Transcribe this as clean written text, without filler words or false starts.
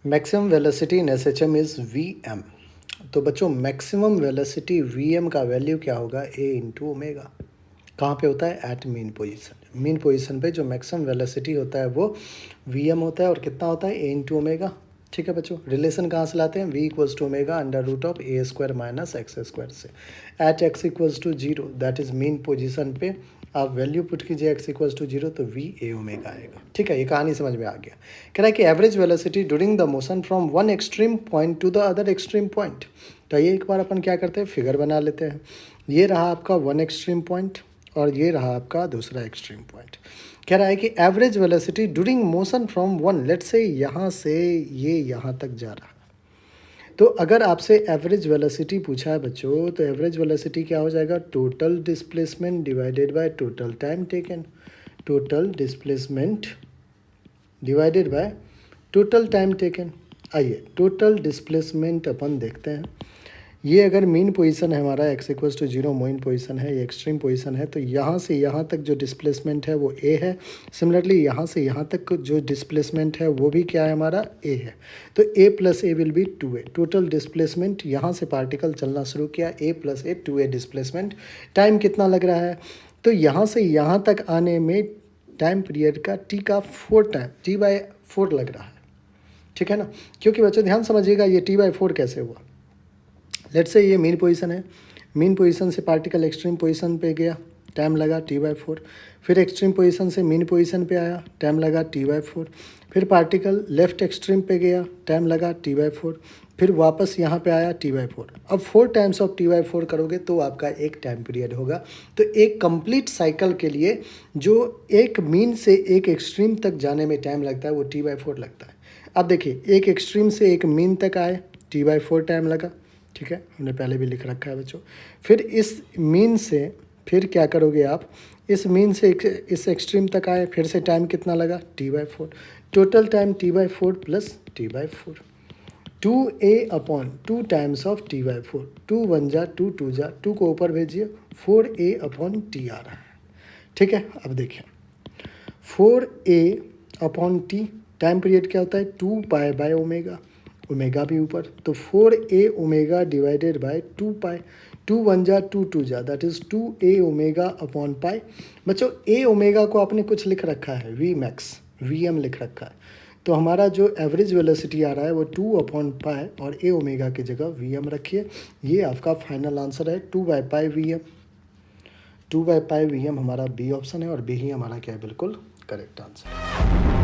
Maximum velocity in SHM is V M. तो बच्चों maximum velocity V M का value क्या होगा, ए इंटू ओमेगा। कहाँ पे होता है, at mean position. Mean position पे जो मैक्सिमम वेलोसिटी होता है वो वी एम होता है और कितना होता है, ए इंटू ओमेगा। ठीक है बच्चों, रिलेशन कहाँ से लाते हैं, V equals to omega under root of A square minus X square से। At X equals to zero, that is mean position पे आप वैल्यू पुट कीजिए एक्स इक्वल्स टू जीरो तो वी ए ओमेगा आएगा। ठीक है, ये कहानी समझ में आ गया। कह रहा है कि average velocity during the motion from one extreme point two the other extreme point. तो ये एक बार अपन क्या करते हैं, फिगर बना लेते हैं। ये रहा आपका वन एक्सट्रीम पॉइंट और ये रहा आपका दूसरा एक्सट्रीम पॉइंट। कह रहा है कि average velocity during motion from one, let's say यहाँ से ये यहाँ तक जा रहा है। तो अगर आपसे एवरेज वेलोसिटी पूछा है बच्चों, तो एवरेज वेलोसिटी क्या हो जाएगा, total displacement divided by total time taken. Total displacement divided by total time taken. आइए टोटल डिस्प्लेसमेंट अपन देखते हैं। ये अगर मीन पोजीशन है हमारा X equals to zero, mean position है, ये एक्सट्रीम पोजीशन है, तो यहाँ से यहाँ तक जो डिस्प्लेसमेंट है वो ए है। सिमिलरली यहाँ से यहाँ तक जो डिस्प्लेसमेंट है वो भी क्या है, हमारा ए है। तो A plus A will be two A. Total displacement, यहाँ से पार्टिकल चलना शुरू किया, A plus A, two A displacement. Time कितना लग रहा है, तो यहाँ से यहाँ तक आने में टाइम पीरियड का टी का 4 टाइम, टी बाई 4 लग रहा है। ठीक है ना, क्योंकि बच्चों ध्यान समझिएगा ये टी बाई 4 कैसे हुआ। लेट्स से ये मीन पोजीशन है, मीन पोजीशन से पार्टिकल एक्सट्रीम पोजीशन पे गया, टाइम लगा टी बाई 4। फिर एक्सट्रीम पोजीशन से मीन पोजीशन पे आया, टाइम लगा टी बाई 4। फिर पार्टिकल लेफ्ट एक्सट्रीम पे गया, टाइम लगा टी बाई 4। फिर वापस यहाँ पे आया टी बाई 4। अब 4 टाइम्स ऑफ टी बाई 4 करोगे तो आपका एक टाइम पीरियड होगा। तो एक कंप्लीट साइकिल के लिए जो एक मीन से एक एक्सट्रीम तक जाने में टाइम लगता है वो टी बाई 4 लगता है। अब देखिए एक एक्सट्रीम से एक मीन तक आए, टी बाई 4 टाइम लगा। ठीक है, हमने पहले भी लिख रखा है बच्चों। फिर इस मीन से फिर क्या करोगे आप, इस मीन से इस एक्सट्रीम तक आए, फिर से टाइम कितना लगा, T by 4। Total time T by 4 plus T by 4। 2a upon 2 times of T by 4। 2 1 जा 2 2 जा, 2 को ऊपर भेजिए, 4a अपॉन टी आ रहा है। ठीक है, अब देखिए 4a upon T, time period क्या होता है, 2 पाई बाय ओमेगा, ओमेगा भी ऊपर, तो 4a ओमेगा डिवाइडेड बाय 2 पाई। 2 1 जा 2 2 जा, that is 2a omega upon pi. बच्चों ए ओमेगा को आपने कुछ लिख रखा है, वी मैक्स, वी एम लिख रखा है। तो हमारा जो एवरेज वेलोसिटी आ रहा है वो 2 अपॉन पाई और ए ओमेगा की जगह वी एम रखिए। ये आपका फाइनल आंसर है, 2 by pi V M. 2 by pi V M हमारा बी ऑप्शन है और बी ही हमारा क्या है, बिल्कुल करेक्ट आंसर।